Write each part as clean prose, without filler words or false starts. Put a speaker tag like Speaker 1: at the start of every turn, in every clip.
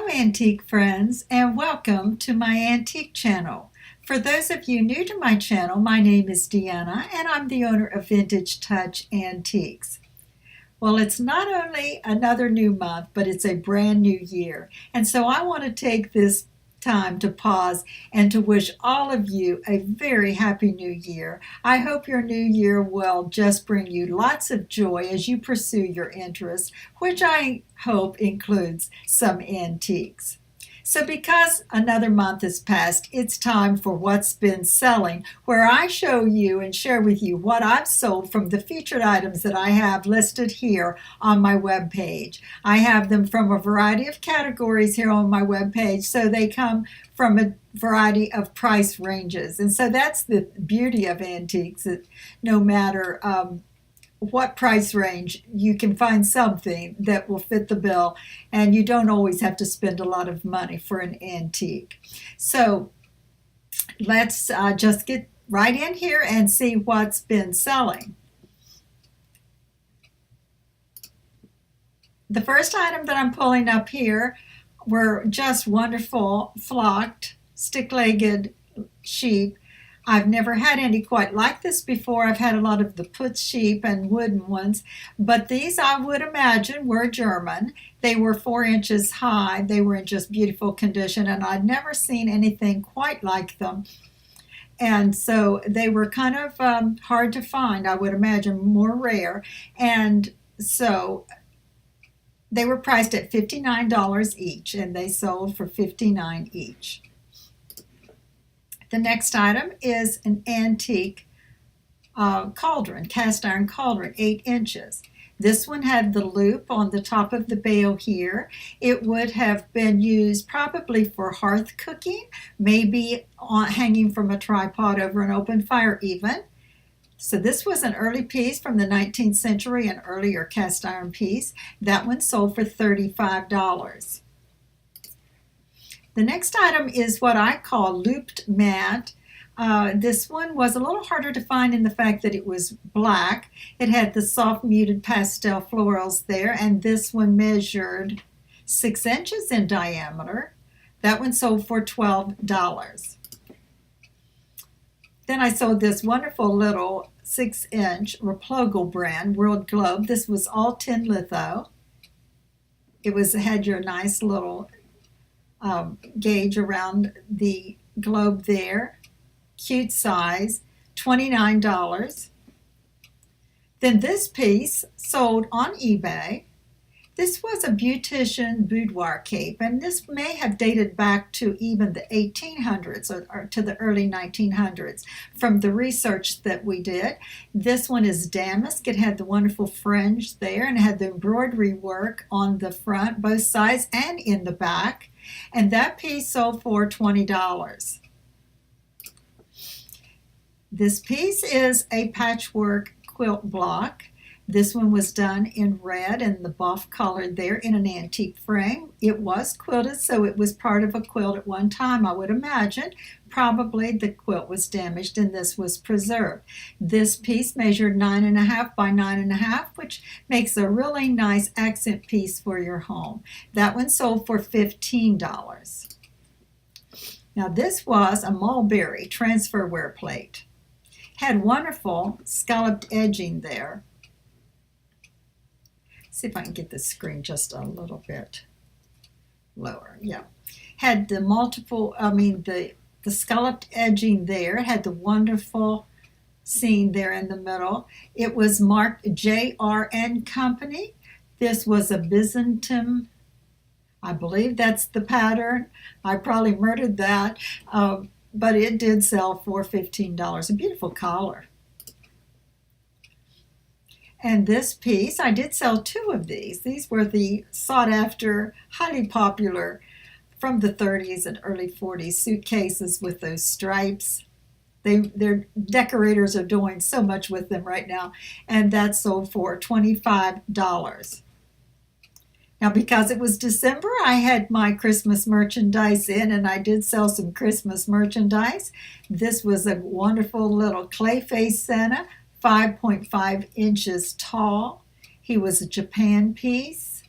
Speaker 1: Hello antique friends and welcome to my antique channel. For those of you new to my channel, my name is Deanna and I'm the owner of Vintage Touch Antiques. Well, it's not only another new month, but it's a brand new year. And so I want to take this time to pause and to wish all of you a very happy new year. I hope your new year will just bring you lots of joy as you pursue your interests, which I hope includes some antiques. So because another month has passed, it's time for What's Been Selling, where I show you and share with you what I've sold from the featured items that I have listed here on my webpage. I have them from a variety of categories here on my webpage, so they come from a variety of price ranges. And so that's the beauty of antiques, that no matter what price range, you can find something that will fit the bill, and you don't always have to spend a lot of money for an antique. So let's just get right in here and see what's been selling. The first item that I'm pulling up here were just wonderful flocked, stick-legged sheep. I've never had any quite like this before. I've had a lot of the put sheep and wooden ones, but these I would imagine were German. They were 4 inches high. They were in just beautiful condition, and I'd never seen anything quite like them. And so they were kind of hard to find, I would imagine, more rare. And so they were priced at $59 each, and they sold for $59 each. The next item is an antique cauldron, cast iron cauldron, 8 inches. This one had the loop on the top of the bail here. It would have been used probably for hearth cooking, maybe hanging from a tripod over an open fire even. So this was an early piece from the 19th century, an earlier cast iron piece. That one sold for $35. The next item is what I call looped mat. This one was a little harder to find in the fact that it was black. It had the soft muted pastel florals there, and this one measured 6 inches in diameter. That one sold for $12. Then I sold this wonderful little 6-inch Replogle brand World Globe. This was all tin litho. It had your nice little gauge around the globe there. Cute size, $29. Then this piece sold on eBay. This was a beautician boudoir cape, and this may have dated back to even the 1800s or to the early 1900s from the research that we did. This one is damask. It had the wonderful fringe there and had the embroidery work on the front, both sides and in the back. And that piece sold for $20. This piece is a patchwork quilt block. This one was done in red and the buff colored there in an antique frame. It was quilted, so it was part of a quilt at one time, I would imagine. Probably the quilt was damaged and this was preserved. This piece measured 9.5 by 9.5, which makes a really nice accent piece for your home. That one sold for $15. Now this was a mulberry transferware plate. Had wonderful scalloped edging there. See if I can get the screen just a little bit lower. Yeah. Had the the scalloped edging there. It had the wonderful scene there in the middle. It was marked J.R.N. Company. This was a Byzantium, I believe that's the pattern. I probably murdered that, but it did sell for $15. A beautiful collar. And this piece, I did sell 2 of these. These were the sought-after, highly popular from the 30s and early 40s suitcases with those stripes. Their decorators are doing so much with them right now, and that sold for $25. Now, because it was December, I had my Christmas merchandise in, and I did sell some Christmas merchandise. This was a wonderful little clay face Santa, 5.5 inches tall. He was a Japan piece.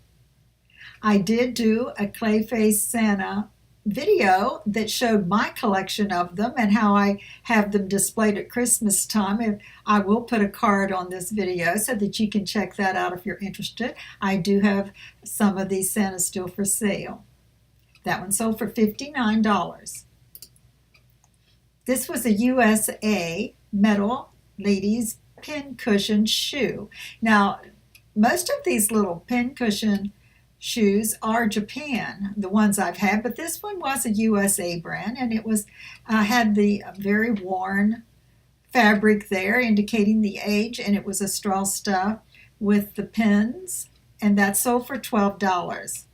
Speaker 1: I did do a clay face Santa video that showed my collection of them and how I have them displayed at Christmas time. And I will put a card on this video so that you can check that out if you're interested. I do have some of these Santas still for sale. That one sold for $59. This was a USA metal ladies pin cushion shoe. Now, most of these little pin cushion shoes are Japan, the ones I've had, but this one was a USA brand, and it was had the very worn fabric there indicating the age, and it was a straw stuff with the pins, and that sold for $12.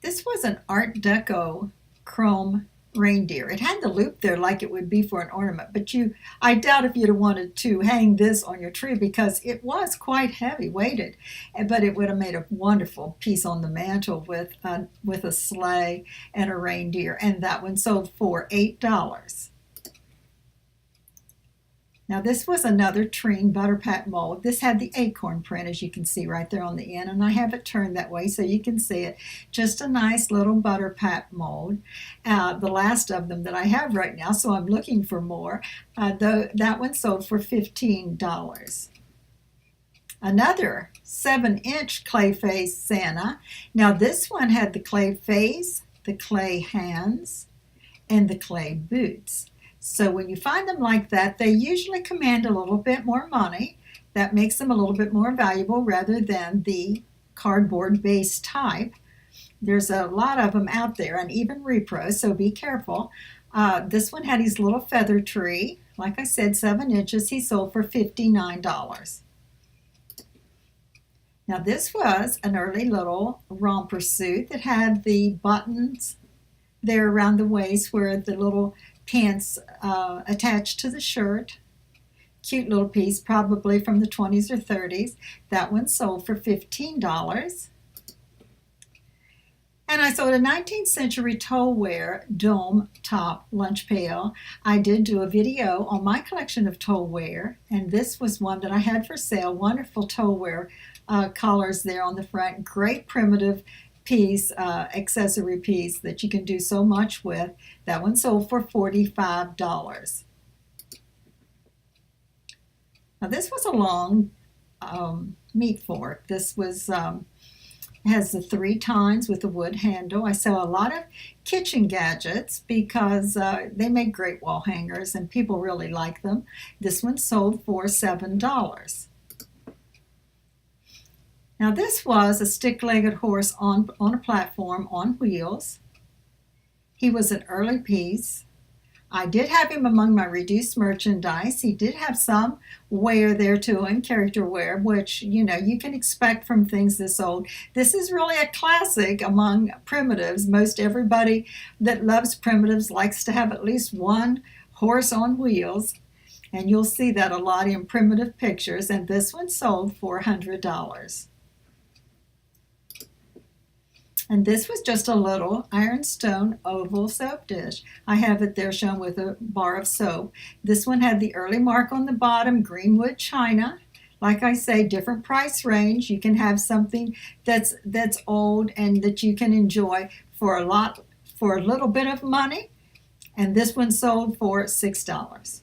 Speaker 1: This was an Art Deco chrome reindeer. It had the loop there like it would be for an ornament, but I doubt if you'd have wanted to hang this on your tree because it was quite heavy weighted, but it would have made a wonderful piece on the mantle with a sleigh and a reindeer, and that one sold for $8. Now this was another Treen butter pat mold. This had the acorn print, as you can see right there on the end, and I have it turned that way so you can see it. Just a nice little butter pat mold. The last of them that I have right now, so I'm looking for more. That one sold for $15. Another 7-inch clay face Santa. Now this one had the clay face, the clay hands, and the clay boots. So when you find them like that, they usually command a little bit more money. That makes them a little bit more valuable rather than the cardboard-based type. There's a lot of them out there, and even repros, so be careful. This one had his little feather tree. Like I said, 7 inches. He sold for $59. Now this was an early little romper suit that had the buttons there around the waist where the little pants attached to the shirt. Cute little piece, probably from the 20s or 30s. That one sold for $15. And I sold a 19th century towware dome top lunch pail. I did do a video on my collection of towware, and this was one that I had for sale. Wonderful towware collars there on the front. Great primitive piece, accessory piece that you can do so much with. That one sold for $45. Now this was a long meat fork. This was has the 3 tines with a wood handle. I sell a lot of kitchen gadgets because they make great wall hangers and people really like them. This one sold for $7. Now this was a stick-legged horse on a platform on wheels. He was an early piece. I did have him among my reduced merchandise. He did have some wear there to him, character wear, which, you know, you can expect from things this old. This is really a classic among primitives. Most everybody that loves primitives likes to have at least one horse on wheels, and you'll see that a lot in primitive pictures, and this one sold for $100. And this was just a little ironstone oval soap dish. I have it there shown with a bar of soap. This one had the early mark on the bottom, greenwood china. Like I say, different price range. You can have something that's old and that you can enjoy for a little bit of money. And this one sold for $6.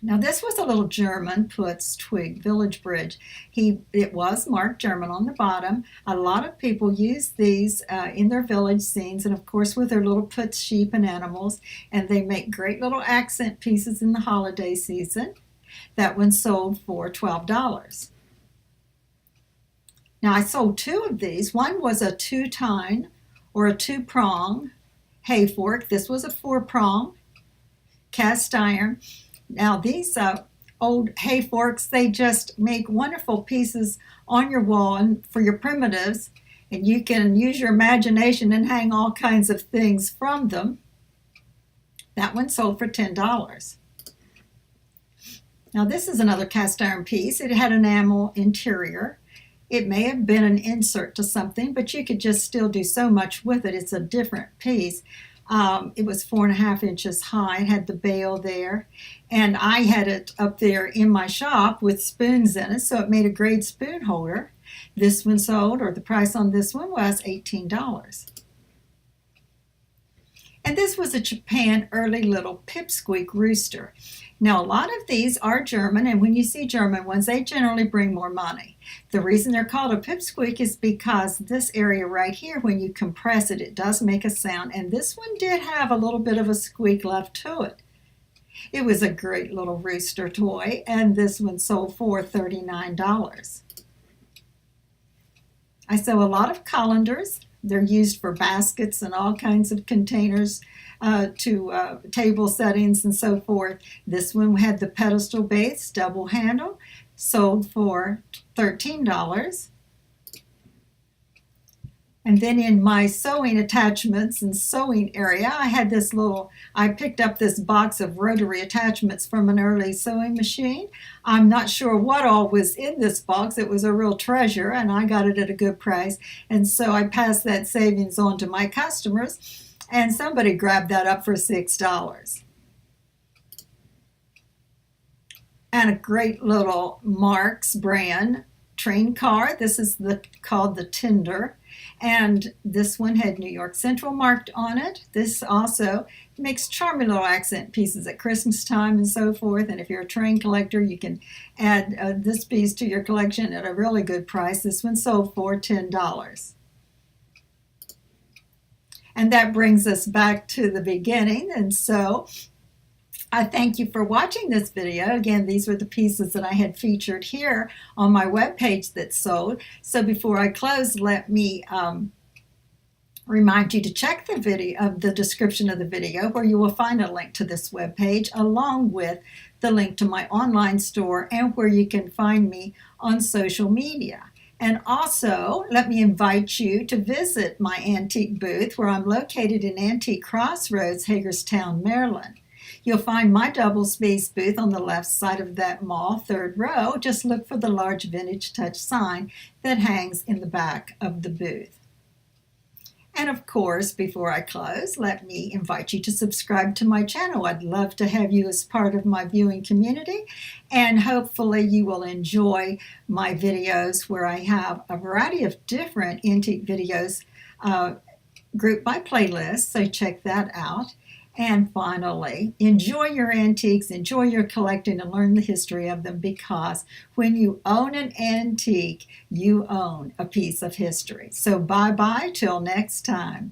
Speaker 1: Now this was a little German Putz twig village bridge. It was marked German on the bottom. A lot of people use these in their village scenes, and of course with their little Putz sheep and animals, and they make great little accent pieces in the holiday season. That one sold for $12. Now I sold 2 of these. One was a 2-tine or a 2-prong hayfork. This was a 4-prong cast iron. Now these old hay forks, they just make wonderful pieces on your wall and for your primitives, and you can use your imagination and hang all kinds of things from them. That one sold for $10. Now this is another cast iron piece. It had an enamel interior. It may have been an insert to something, but you could just still do so much with it. It's a different piece. It was 4.5 inches high. It had the bail there. And I had it up there in my shop with spoons in it, so it made a great spoon holder. This one sold, or the price on this one was $18. And this was a Japan early little pipsqueak rooster. Now, a lot of these are German, and when you see German ones, they generally bring more money. The reason they're called a pipsqueak is because this area right here, when you compress it, it does make a sound, and this one did have a little bit of a squeak left to it. It was a great little rooster toy, and this one sold for $39. I sew a lot of colanders. They're used for baskets and all kinds of containers, to table settings and so forth. This one had the pedestal base, double handle, sold for $13. And then in my sewing attachments and sewing area, I picked up this box of rotary attachments from an early sewing machine. I'm not sure what all was in this box. It was a real treasure, and I got it at a good price. And so I passed that savings on to my customers, and somebody grabbed that up for $6. And a great little Marks brand train car. This is called the Tender. And this one had New York Central marked on it. This also makes charming little accent pieces at Christmas time and so forth. And if you're a train collector, you can add this piece to your collection at a really good price. This one sold for $10. And that brings us back to the beginning. And so I thank you for watching this video. Again, these were the pieces that I had featured here on my webpage that sold. So before I close, let me remind you to check the description of the video, where you will find a link to this webpage along with the link to my online store and where you can find me on social media. And also, let me invite you to visit my antique booth, where I'm located in Antique Crossroads, Hagerstown, Maryland. You'll find my double space booth on the left side of that mall, third row. Just look for the large Vintage Touch sign that hangs in the back of the booth. And of course, before I close, let me invite you to subscribe to my channel. I'd love to have you as part of my viewing community, and hopefully you will enjoy my videos, where I have a variety of different antique videos grouped by playlist, so check that out. And finally, enjoy your antiques, enjoy your collecting, and learn the history of them, because when you own an antique, you own a piece of history. So bye-bye till next time.